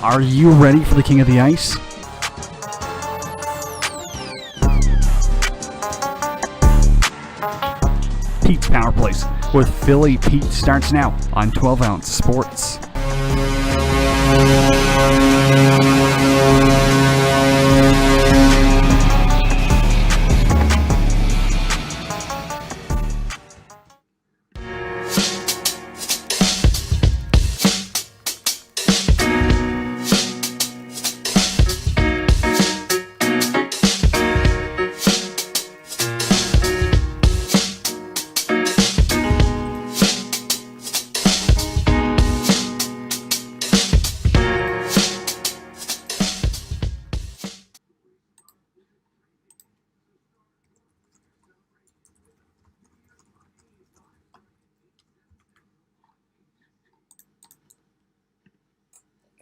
Are you ready for the King of the Ice? Pete's Power Plays with Philly Pete starts now on 12 Ounce Sports.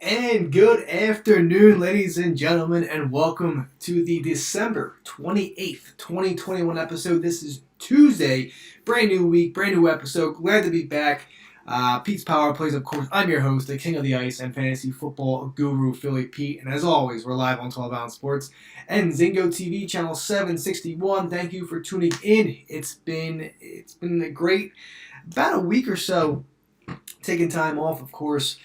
And good afternoon, ladies and gentlemen, and welcome to the December 28th, 2021 episode. This is Tuesday, brand new week, brand new episode. Glad to be back. Pete's Power Plays, of course. I'm your host, the King of the Ice and Fantasy Football Guru, Philly Pete. And as always, we're live on 12 Ounce Sports and Zingo TV, channel 761. Thank you for tuning in. It's been a great, about a week or so, taking time off, of course,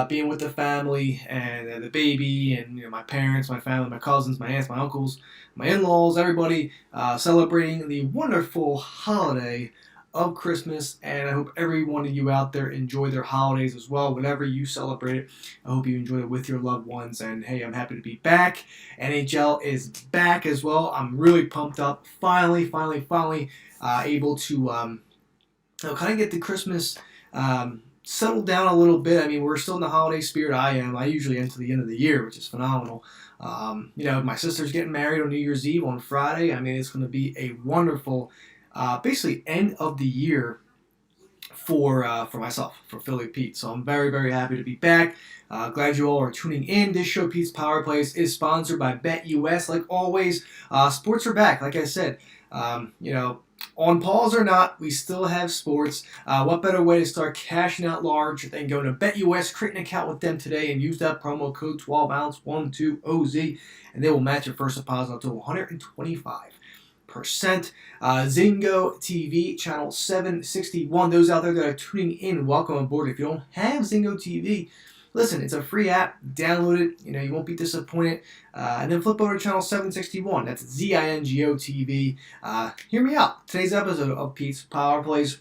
being with the family and the baby and my parents, my family, my cousins, my aunts, my uncles, my in-laws, everybody celebrating the wonderful holiday of Christmas. And I hope every one of you out there enjoy their holidays as well. Whenever you celebrate it, I hope you enjoy it with your loved ones. And hey, I'm happy to be back. NHL is back as well. I'm really pumped up. Finally able to kind of get the Christmas settled down a little bit. I mean, we're still in the holiday spirit. I am. I usually end to the end of the year, which is phenomenal. My sister's getting married on New Year's Eve on Friday. I mean, it's going to be a wonderful, basically end of the year for myself, for Philly Pete. So I'm very, very happy to be back. Glad you all are tuning in. This show, Pete's Power Plays, is sponsored by BetUS. Like always, sports are back. Like I said, on pause or not, we still have sports. What better way to start cashing out large than going to BetUS, create an account with them today, and use that promo code 12ounce12OZ, and they will match your first deposit up to 125%. Zingo TV, channel 761. Those out there that are tuning in, welcome aboard. If you don't have Zingo TV, listen, it's a free app. Download it. You won't be disappointed. And then flip over to channel 761. That's ZINGO TV. Hear me out. Today's episode of Pete's Power Plays,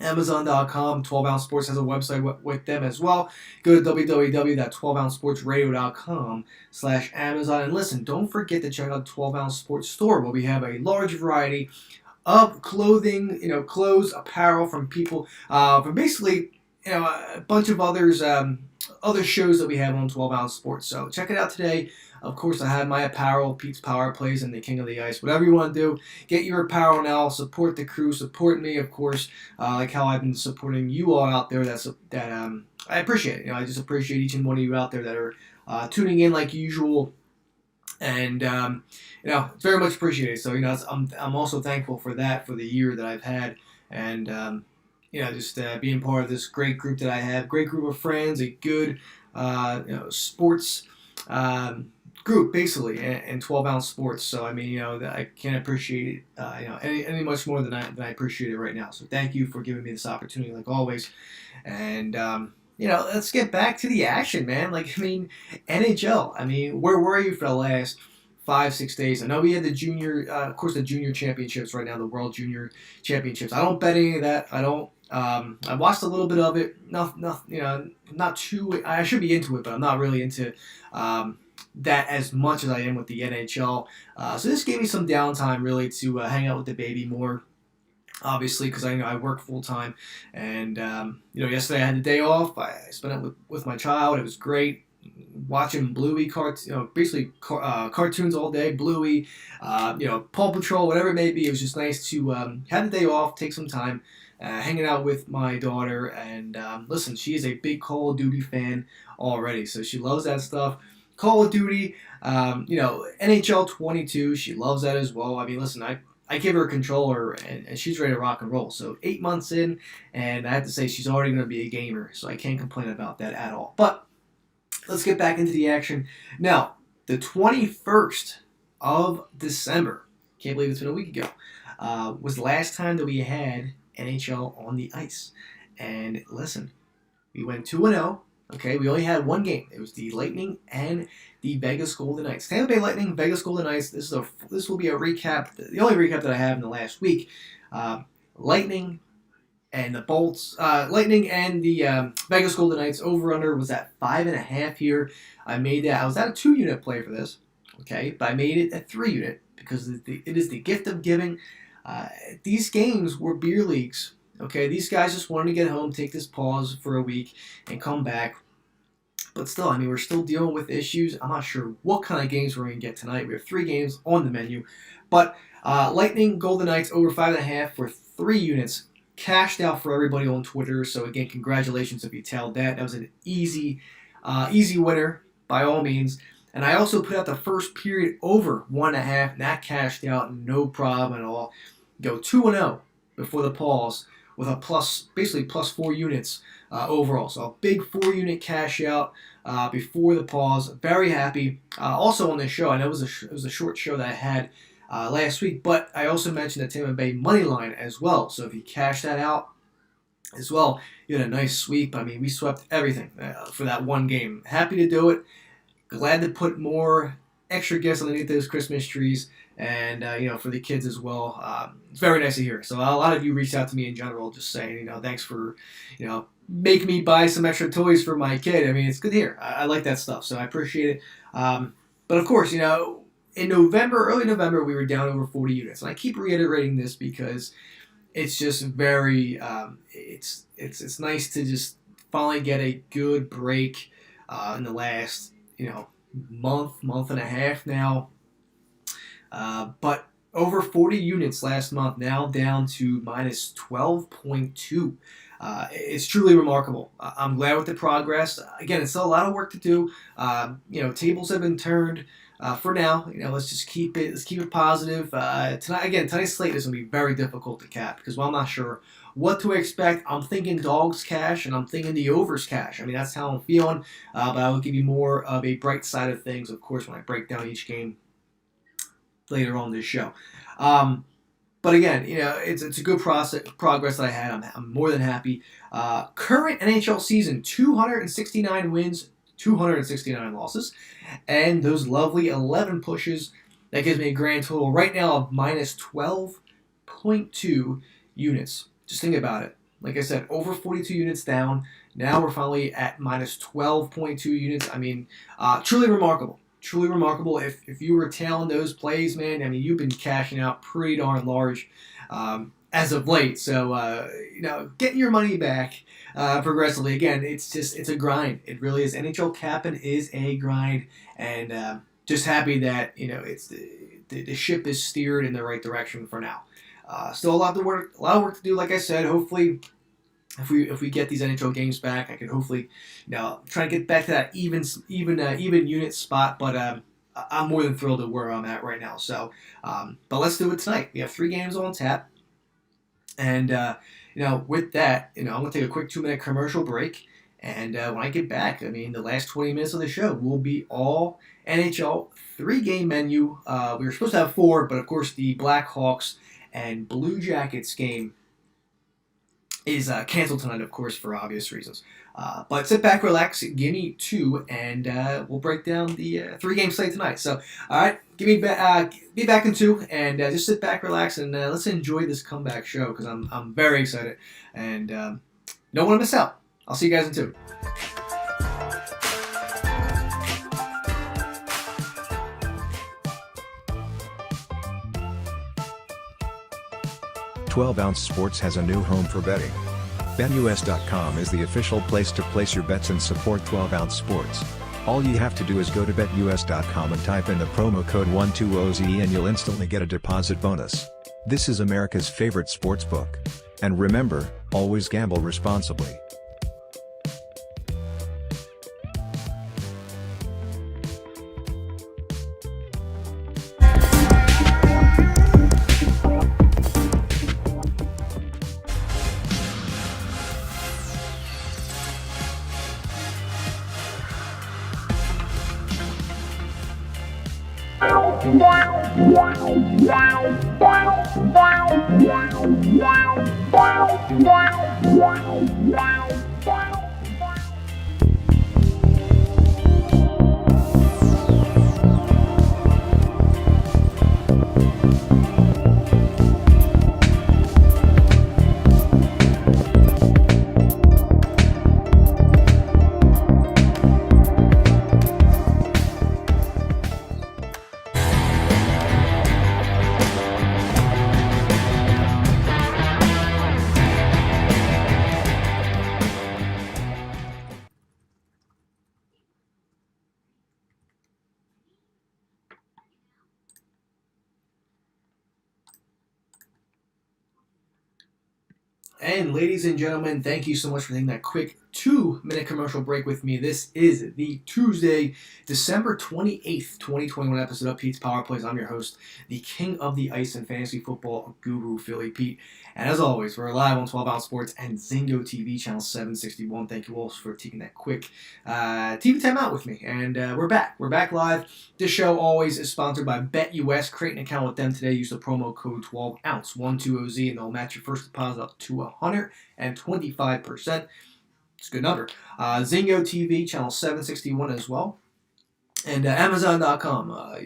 Amazon.com. 12 Ounce Sports has a website with them as well. Go to www.12ouncesportsradio.com/Amazon. And listen, don't forget to check out 12 Ounce Sports Store, where we have a large variety of clothing, clothes, apparel from people, from basically, a bunch of others, other shows that we have on 12 Ounce Sports. So check it out today. Of course, I have my apparel, Pete's Power Plays, and the King of the Ice. Whatever you want to do, get your apparel now. Support the crew. Support me, of course, like how I've been supporting you all out there. I appreciate it. I just appreciate each and one of you out there that are tuning in like usual. And it's very much appreciated. So I'm also thankful for that, for the year that I've had, and just being part of this great group that I have, great group of friends, a good sports group basically, and 12 Ounce Sports. So I can't appreciate it any much more than I appreciate it right now. So thank you for giving me this opportunity, like always. And let's get back to the action, man. NHL. Where were you for the last 5-6 days? I know we had the junior, of course, the junior championships right now, the World Junior Championships. I don't bet any of that. I don't. I watched a little bit of it. Not too. I should be into it, but I'm not really into that as much as I am with the NHL. So this gave me some downtime, really, to hang out with the baby more. Obviously, because I work full time, and yesterday I had the day off. I spent it with my child. It was great. Watching Bluey cartoons all day, Bluey, Paw Patrol, whatever it may be. It was just nice to have the day off, take some time, hanging out with my daughter. And listen, she is a big Call of Duty fan already, so she loves that stuff. Call of Duty, NHL 22, she loves that as well. Listen, I give her a controller, and she's ready to rock and roll. So 8 months in, and I have to say she's already going to be a gamer, so I can't complain about that at all. But let's get back into the action. Now, the 21st of December, can't believe it's been a week ago, was the last time that we had NHL on the ice. And listen, we went 2-0. Okay, we only had one game. It was the Lightning and the Vegas Golden Knights. Tampa Bay Lightning, Vegas Golden Knights. This will be a recap. The only recap that I have in the last week. Lightning and the Bolts. Lightning and the Vegas Golden Knights over under was at 5.5 here. I made that. I was at a 2-unit play for this. Okay, but I made it a 3-unit because it is the gift of giving. These games were beer leagues. Okay, these guys just wanted to get home, take this pause for a week, and come back. But still, I mean, we're still dealing with issues. I'm not sure what kind of games we're going to get tonight. We have 3 games on the menu. But Lightning, Golden Knights over 5.5 for 3 units. Cashed out for everybody on Twitter. So, again, congratulations if you tailed that. That was an easy winner by all means. And I also put out the first period over 1.5, and that cashed out no problem at all. Go 2-0 before the pause, with a basically plus 4 units overall. So a big 4-unit cash out before the pause. Very happy. Also on this show, I know it was a short show that I had last week, but I also mentioned the Tampa Bay money line as well. So if you cash that out as well, you had a nice sweep. I mean, we swept everything for that one game. Happy to do it. Glad to put more extra gifts underneath those Christmas trees. And, for the kids as well. It's very nice to hear. So a lot of you reached out to me in general just saying, thanks for, making me buy some extra toys for my kid. I mean, it's good to hear. I like that stuff, so I appreciate it. But, of course, in early November, we were down over 40 units. And I keep reiterating this because it's just very, it's nice to just finally get a good break in the last, month and a half now. But over 40 units last month, now down to minus 12.2. It's truly remarkable. I'm glad with the progress. Again, it's still a lot of work to do. Tables have been turned for now. Let's just keep it positive. Tonight's slate is going to be very difficult to cap because I'm not sure what to expect. I'm thinking dogs cash and I'm thinking the overs cash. I mean, that's how I'm feeling. But I will give you more of a bright side of things, of course, when I break down each game later on this show. But again, it's a good progress that I had. I'm more than happy. Current NHL season, 269 wins, 269 losses, and those lovely 11 pushes. That gives me a grand total right now of minus 12.2 units. Just think about it. Like I said, over 42 units down. Now we're finally at minus 12.2 units. I mean, truly remarkable. Truly remarkable. If you were tailing those plays, man, I mean, you've been cashing out pretty darn large as of late. So, getting your money back progressively. Again, it's a grind. It really is. NHL capping is a grind, and just happy that it's the ship is steered in the right direction for now. Still a lot of work to do. Like I said, hopefully, if we get these NHL games back, I can hopefully, try to get back to that even unit spot. But I'm more than thrilled at where I'm at right now. So, but let's do it tonight. We have 3 games on tap, and with that, I'm gonna take a quick 2-minute commercial break. And when I get back, I mean, the last 20 minutes of the show will be all NHL 3-game menu. We were supposed to have 4, but of course the Blackhawks and Blue Jackets game is canceled tonight, of course, for obvious reasons. But sit back, relax, give me 2, and we'll break down the 3-game slate tonight. So, all right, be back in 2, and just sit back, relax, and let's enjoy this comeback show because I'm very excited and don't want to miss out. I'll see you guys in 2. 12-Ounce Sports has a new home for betting. BetUS.com is the official place to place your bets and support 12-Ounce Sports. All you have to do is go to BetUS.com and type in the promo code 120Z and you'll instantly get a deposit bonus. This is America's favorite sports book. And remember, always gamble responsibly. And ladies and gentlemen, thank you so much for taking that quick 2-minute commercial break with me. This is the Tuesday, December 28th, 2021 episode of Pete's Power Plays. I'm your host, the king of the ice and fantasy football guru, Philly Pete. And as always, we're live on 12 Ounce Sports and Zingo TV, channel 761. Thank you all for taking that quick TV time out with me. And we're back. We're back live. This show always is sponsored by BetUS. Create an account with them today. Use the promo code 12ounce, 120Z, and they'll match your first deposit up to 125%. It's a good number. Zingo TV, channel 761 as well. And Amazon.com.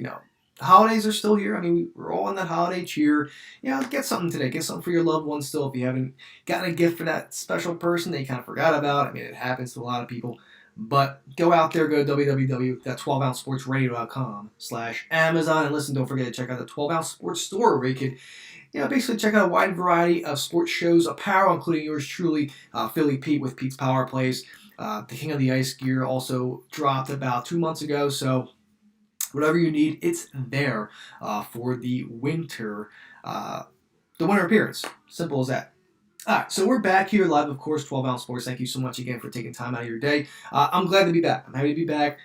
The holidays are still here. I mean, we're all in that holiday cheer. Get something today. Get something for your loved ones still. If you haven't gotten a gift for that special person that you kind of forgot about. I mean, it happens to a lot of people. But go out there, go to www.12ouncesportsradio.com/Amazon. And listen, don't forget to check out the 12 Ounce Sports Store where you could basically check out a wide variety of sports shows, apparel, including yours truly, Philly Pete with Pete's Power Plays. The King of the Ice gear also dropped about 2 months ago, so whatever you need, it's there for the winter appearance. Simple as that. All right, so we're back here live, of course, 12 Ounce Sports. Thank you so much again for taking time out of your day. I'm glad to be back. I'm happy to be back.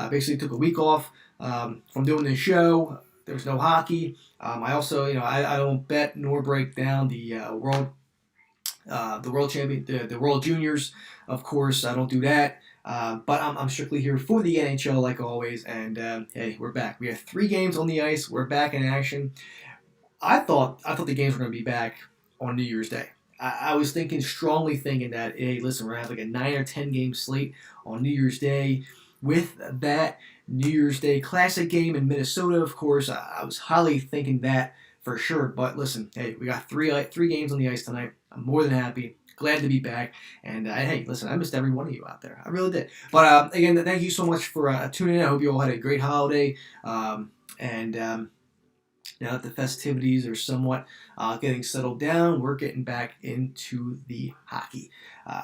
Basically took a week off from doing this show. There was no hockey. I also, I don't bet nor break down the world champion, the World Juniors. Of course, I don't do that. But I'm strictly here for the NHL, like always. And hey, we're back. We have 3 games on the ice. We're back in action. I thought the games were going to be back on New Year's Day. I was strongly thinking that, hey, listen, we're going to have like a 9 or 10 game slate on New Year's Day. With that New Year's Day Classic game in Minnesota, of course, I was highly thinking that for sure. But listen, hey, we got three games on the ice tonight. I'm more than happy. Glad to be back. And hey, listen, I missed every one of you out there. I really did. But again, thank you so much for tuning in. I hope you all had a great holiday. Now that the festivities are somewhat getting settled down, we're getting back into the hockey.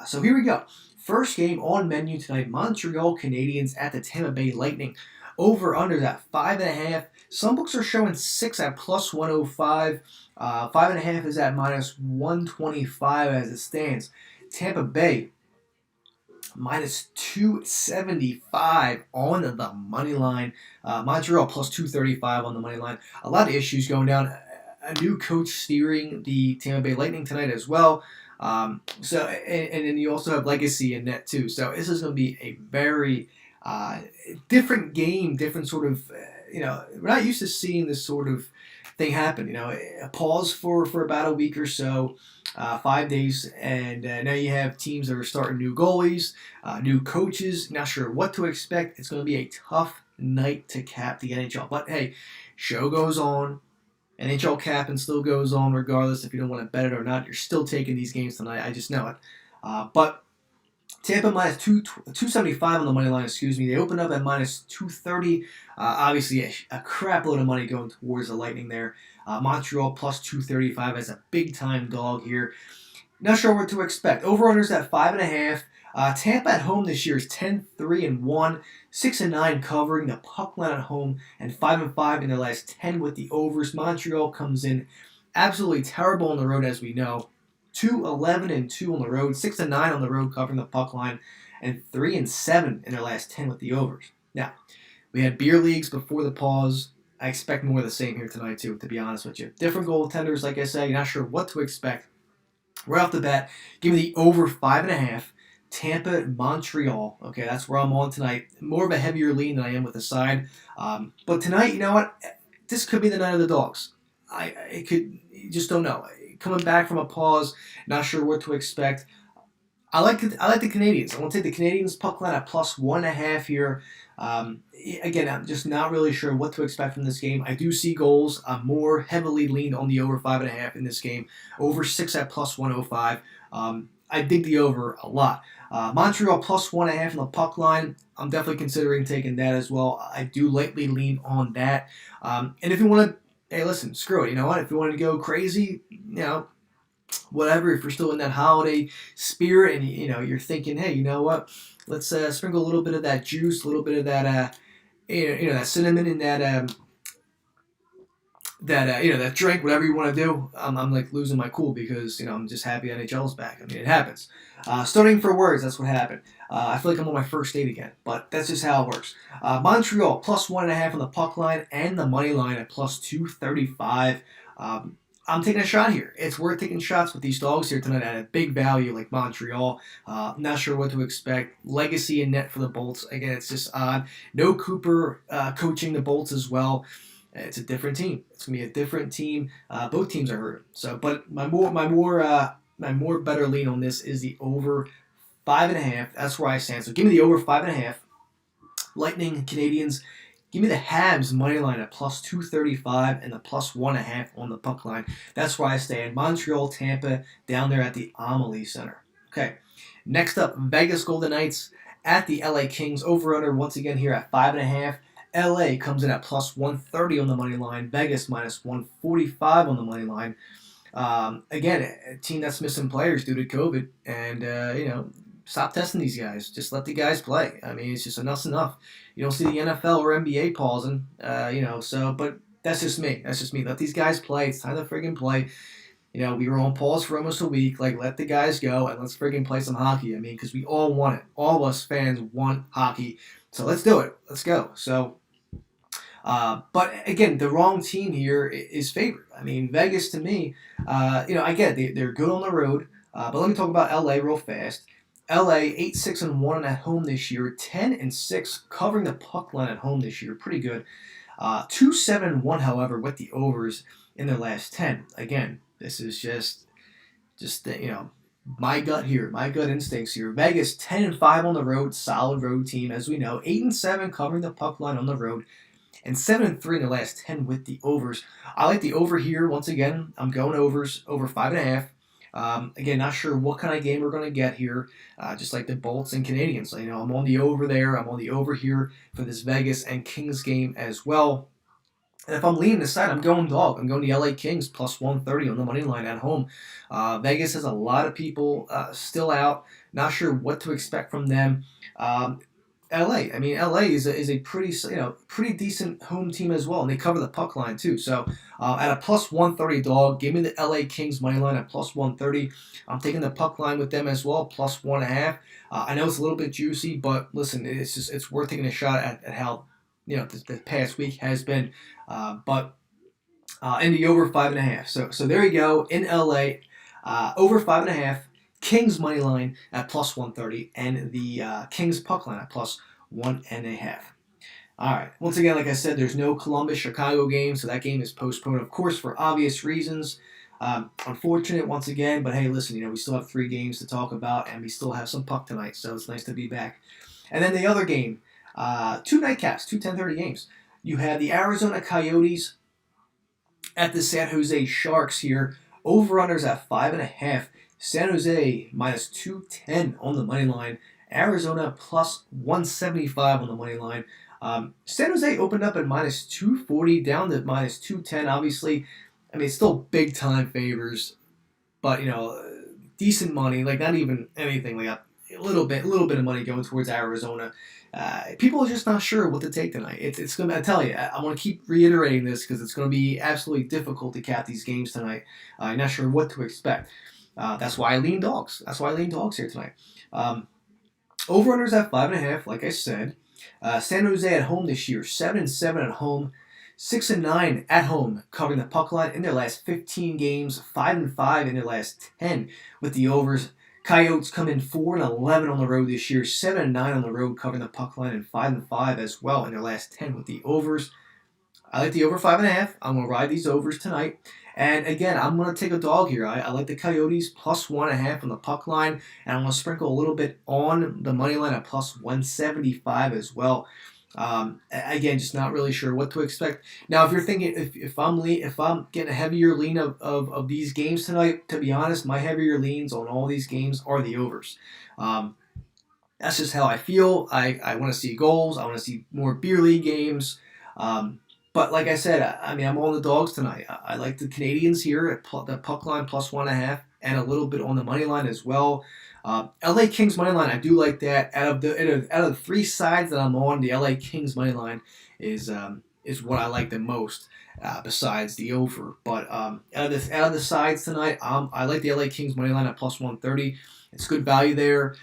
So here we go. First game on menu tonight, Montreal Canadiens at the Tampa Bay Lightning. Over-under at 5.5. Some books are showing 6 at plus 105. 5.5 is at minus 125 as it stands. Tampa Bay minus 275 on the money line. Montreal plus 235 on the money line. A lot of issues going down. A new coach steering the Tampa Bay Lightning tonight as well. And then you also have legacy in net too. So this is going to be a very different game, different sort of, we're not used to seeing this sort of thing happen. A pause for about a week or so, 5 days, and now you have teams that are starting new goalies, new coaches, not sure what to expect. It's going to be a tough night to cap the NHL. But hey, show goes on. NHL capping still goes on regardless if you don't want to bet it or not. You're still taking these games tonight. I just know it. But Tampa minus 275 on the money line, They opened up at minus 230. Obviously, a crap load of money going towards the Lightning there. Montreal plus 235 as a big-time dog here. Not sure what to expect. Over-unders at 5.5. Tampa at home this year is 10-3-1, 6-9 covering the puck line at home, and 5-5 in their last 10 with the overs. Montreal comes in absolutely terrible on the road, as we know. 2-11-2 on the road, 6-9 on the road covering the puck line, and 3-7 in their last 10 with the overs. Now, we had beer leagues before the pause. I expect more of the same here tonight too, to be honest with you. Different goaltenders, like I said, you're not sure what to expect. Right off the bat, give me the over 5.5. Tampa, Montreal. Okay, that's where I'm on tonight. More of a heavier lean than I am with the side. But tonight, you know what? this could be the night of the dogs. You just don't know. Coming back from a pause, not sure what to expect. I like the Canadiens. I want to take the Canadiens puck line at +1.5 here. Again, I'm just not really sure what to expect from this game. I do see goals. I'm more heavily leaned on the over 5.5 in this game. Over 6 at +105. I dig the over a lot. Montreal +1.5 on the puck line. I'm definitely considering taking that as well. I do lightly lean on that. And if you want to, hey, listen, screw it. You know what? If you want to go crazy, whatever, if you're still in that holiday spirit and you're thinking, hey, you know what, let's sprinkle a little bit of that juice, a little bit of that that cinnamon in that drink, whatever you want to do. I'm like losing my cool because I'm just happy NHL's back. I mean, it happens. Starting for words, that's what happened. I feel like I'm on my first date again, but that's just how it works. Montreal +1.5 on the puck line and the money line at +235. I'm taking a shot here. It's worth taking shots with these dogs here tonight at a big value like Montreal. Not sure what to expect. Legacy in net for the Bolts. Again, it's just odd. No Cooper coaching the Bolts as well. It's a different team. It's gonna be a different team. Both teams are hurt. So, but my more better lean on this is the over 5.5. That's where I stand. So give me the over 5.5. Lightning Canadiens. Give me the Habs money line at +235 and the +1.5 on the puck line. That's where I stand. Montreal, Tampa, down there at the Amalie Center. Okay. Next up, Vegas Golden Knights at the LA Kings. Over/under once again here at 5.5. LA comes in at +130 on the money line. Vegas -145 on the money line. Again, a team that's missing players due to COVID, and stop testing these guys. Just let the guys play. I mean, it's just enough's enough. You don't see the NFL or NBA pausing, but that's just me. That's just me. Let these guys play. It's time to friggin' play. We were on pause for almost a week. Like, let the guys go and let's friggin' play some hockey. I mean, because we all want it. All of us fans want hockey. So let's do it. Let's go. So, but again, the wrong team here is favored. I mean, Vegas to me, I get it. They're good on the road. But let me talk about LA real fast. LA 8-6-1 at home this year, 10-6 covering the puck line at home this year, pretty good. 2-7-1, however, with the overs in their last 10. Again, this is just my gut here, my gut instincts here. Vegas 10-5 on the road, solid road team as we know. 8-7 covering the puck line on the road, and 7-3 in the last 10 with the overs. I like the over here once again. I'm going overs over 5.5. Again, not sure what kind of game we're going to get here, just like the Bolts and Canadiens. I'm on the over there. I'm on the over here for this Vegas and Kings game as well. And if I'm leaning the side, I'm going dog. I'm going the LA Kings +130 on the money line at home. Vegas has a lot of people still out. Not sure what to expect from them. LA is a pretty decent home team as well, and they cover the puck line too. So at a +130 dog, give me the LA Kings money line at +130. I'm taking the puck line with them as well, +1.5. I know it's a little bit juicy, but listen, it's worth taking a shot at how the past week has been. But in the over 5.5. So there you go in LA, over 5.5. Kings money line at +130 and the Kings puck line at +1.5. All right. Once again, like I said, there's no Columbus-Chicago game, so that game is postponed, of course, for obvious reasons. Unfortunate once again, but hey, listen, we still have 3 games to talk about, and we still have some puck tonight, so it's nice to be back. And then the other game, 2 nightcaps, 2 10:30 games. You have the Arizona Coyotes at the San Jose Sharks here. Over-unders at 5.5. San Jose -210 on the money line. Arizona +175 on the money line. San Jose opened up at -240, down to -210. Obviously, it's still big time favors, but decent money. Like not even anything. Like a little bit of money going towards Arizona. People are just not sure what to take tonight. It's gonna. I tell you, I want to keep reiterating this because it's going to be absolutely difficult to cap these games tonight. I'm not sure what to expect. That's why I lean dogs. That's why I lean dogs here tonight. Over-unders at 5.5, like I said. San Jose at home this year, 7-7 at home, 6-9 at home, covering the puck line in their last 15 games, 5-5 in their last 10 with the overs. Coyotes come in 4-11 on the road this year, 7-9 on the road, covering the puck line, and 5-5 as well in their last 10 with the overs. I like the over 5.5. I'm going to ride these overs tonight. And again, I'm going to take a dog here. I like the Coyotes plus 1.5 on the puck line, and I'm going to sprinkle a little bit on the money line at plus 175 as well. Again, just not really sure what to expect. Now, if you're thinking, if I'm getting a heavier lean of these games tonight, to be honest, my heavier leans on all these games are the overs. That's just how I feel. I want to see goals. I want to see more beer league games. But like I said, I'm on the dogs tonight. I like the Canadiens here at the puck line plus 1.5 and a little bit on the money line as well. LA Kings money line, I do like that. Out of the three sides that I'm on, the LA Kings money line is what I like the most, besides the over. But out of the sides tonight, I like the LA Kings money line at plus 130. It's good value there.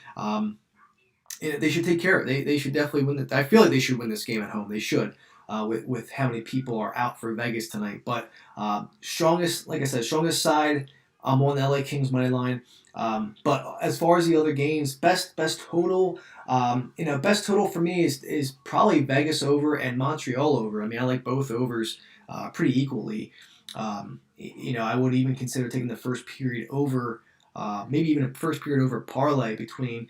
They should take care of it. They should definitely win it. I feel like they should win this game at home. They should. With how many people are out for Vegas tonight. But strongest side, I'm on the LA Kings money line. But as far as the other games, best total, best total for me is probably Vegas over and Montreal over. I like both overs pretty equally. I would even consider taking the first period over, maybe even a first period over parlay between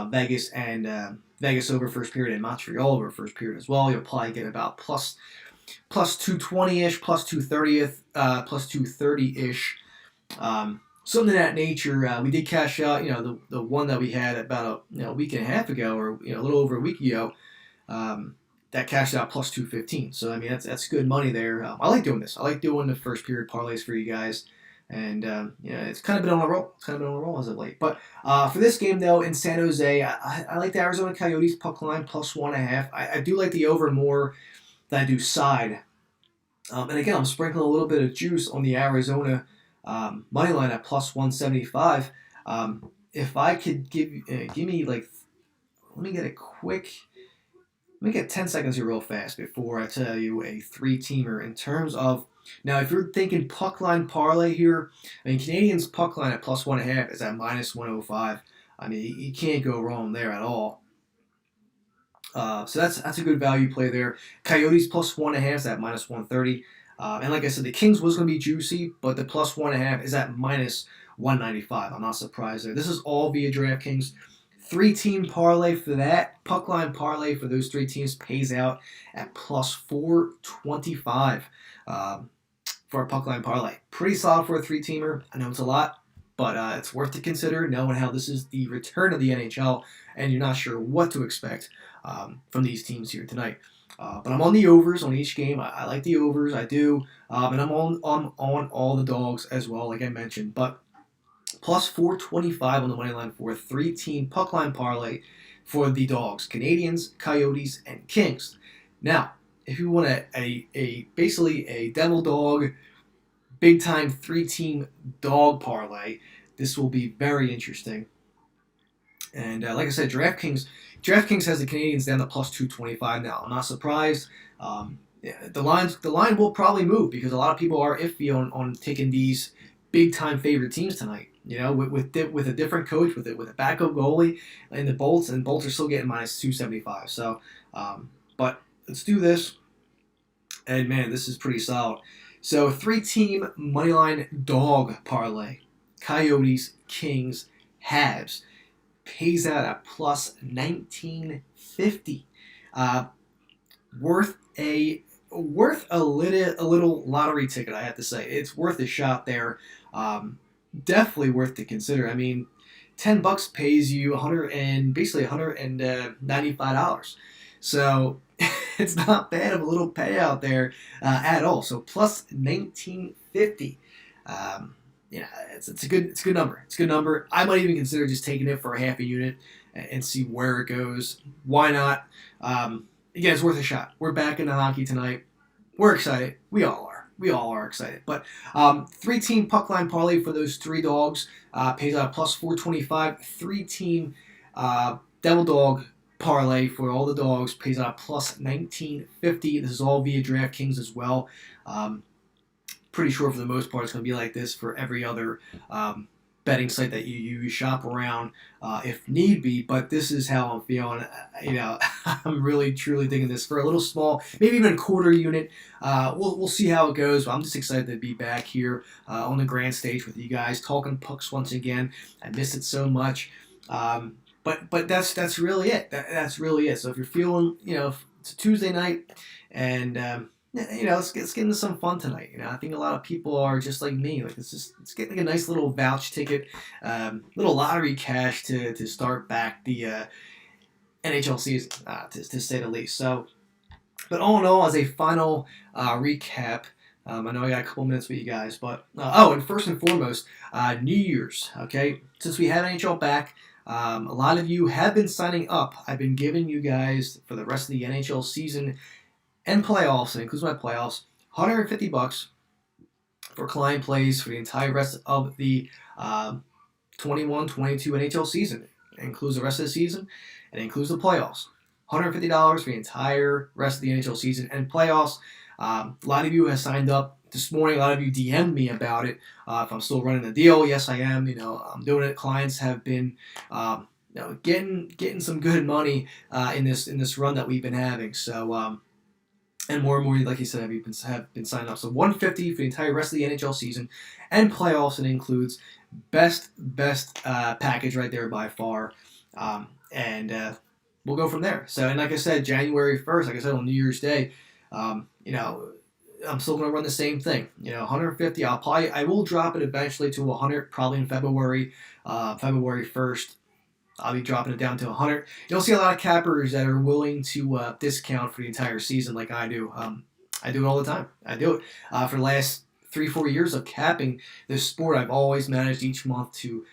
Vegas and Vegas over first period and Montreal over first period as well. You'll probably get about plus 220-ish, plus 230-ish. Something of that nature. We did cash out, the one that we had about a week and a half ago, or a little over a week ago. That cashed out plus 215. So that's good money there. I like doing this. I like doing the first period parlays for you guys. And, it's kind of been on a roll. It's kind of been on a roll as of late. But for this game, though, in San Jose, I like the Arizona Coyotes puck line plus 1.5. I do like the over more than I do side. And again, I'm sprinkling a little bit of juice on the Arizona money line at plus 175. If I could give me let me get 10 seconds here real fast before I tell you a three-teamer in terms of. Now, if you're thinking puck line parlay here, Canadiens puck line at plus 1.5 is at minus 105. You can't go wrong there at all. So that's a good value play there. Coyotes plus 1.5 is at minus 130. And like I said, the Kings was going to be juicy, but the plus 1.5 is at minus 195. I'm not surprised there. This is all via DraftKings. 3-team parlay for that. Puck line parlay for those 3 teams pays out at plus 425 for a puck line parlay. Pretty solid for a 3-teamer. I know it's a lot, but it's worth to consider knowing how this is the return of the NHL and you're not sure what to expect from these teams here tonight. But I'm on the overs on each game. I like the overs. I do. And I'm on all the dogs as well, like I mentioned. But plus 425 on the money line for a 3-team puck line parlay for the dogs, Canadiens, Coyotes, and Kings. Now, if you want basically a devil dog, big time 3-team dog parlay, this will be very interesting. And like I said, DraftKings has the Canadiens down to plus 225 now. I'm not surprised. The line will probably move because a lot of people are iffy on taking these big time favorite teams tonight. With a different coach, with a backup goalie, and the Bolts are still getting minus 275. So, but let's do this. And man, this is pretty solid. So 3-team moneyline dog parlay, Coyotes, Kings, Habs, pays out at plus 1950. Worth a little lottery ticket, I have to say. It's worth a shot there. Definitely worth to consider. $10 pays you $195. So it's not bad of a little payout there at all. So plus 1950. It's a good number. It's a good number. I might even consider just taking it for a half a unit and see where it goes. Why not? Again, it's worth a shot. We're back into hockey tonight. We're excited. We all are. We all are excited. But 3-team puck line parlay for those 3 dogs pays out plus 425. 3-team devil dog parlay for all the dogs pays out plus 1950. This is all via DraftKings as well. Pretty sure for the most part it's going to be like this for every other betting site that you shop around if need be, but this is how I'm feeling. I'm really truly digging this for a little small, maybe even a quarter unit. We'll see how it goes. But I'm just excited to be back here on the grand stage with you guys, talking pucks once again. I miss it so much. But that's really it. That's really it. So if you're feeling, if it's a Tuesday night and let's get into some fun tonight. I think a lot of people are just like me. Like let's get like a nice little vouch ticket, little lottery cash to start back the NHL season, to say the least. So, but all in all, as a final recap, I know I got a couple minutes with you guys, but and first and foremost, New Year's. Okay, since we have NHL back. A lot of you have been signing up. I've been giving you guys for the rest of the NHL season and playoffs, and includes my playoffs, $150 for client plays for the entire rest of the 21-22 NHL season. It includes the rest of the season, and it includes the playoffs. $150 for the entire rest of the NHL season and playoffs. A lot of you have signed up this morning. A lot of you DM'd me about it. If I'm still running the deal, yes, I am. I'm doing it. Clients have been, getting some good money in this run that we've been having. So, and more, like you said, have been signed up. So $150 for the entire rest of the NHL season and playoffs, and it includes best package right there by far. And we'll go from there. So, and like I said, January 1st, like I said on New Year's Day, I'm still going to run the same thing. $150. I will drop it eventually to $100, probably in February 1st. I'll be dropping it down to $100. You'll see a lot of cappers that are willing to discount for the entire season like I do. I do it all the time. I do it. For the last 3-4 years of capping this sport, I've always managed each month to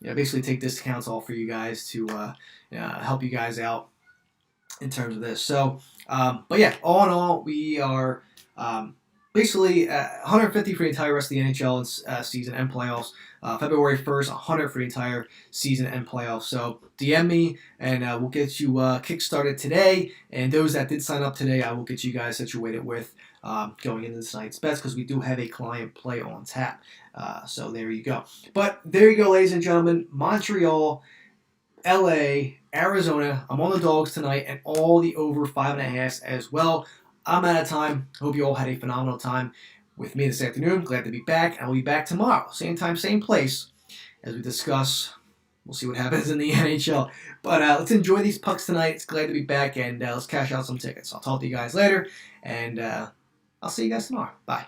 basically take discounts off for you guys to help you guys out in terms of this. So, but yeah, all in all, we are basically $150 for the entire rest of the NHL season and playoffs. February 1st, $100 for the entire season and playoffs. So DM me, and we'll get you kickstarted today. And those that did sign up today, I will get you guys situated with going into tonight's bets, because we do have a client play on tap. So there you go. But there you go, ladies and gentlemen. Montreal, LA, Arizona. I'm on the dogs tonight, and all the over 5.5s as well. I'm out of time. Hope you all had a phenomenal time with me this afternoon. Glad to be back. I'll be back tomorrow. Same time, same place, as we discuss. We'll see what happens in the NHL. But let's enjoy these pucks tonight. It's glad to be back, and let's cash out some tickets. I'll talk to you guys later, and I'll see you guys tomorrow. Bye.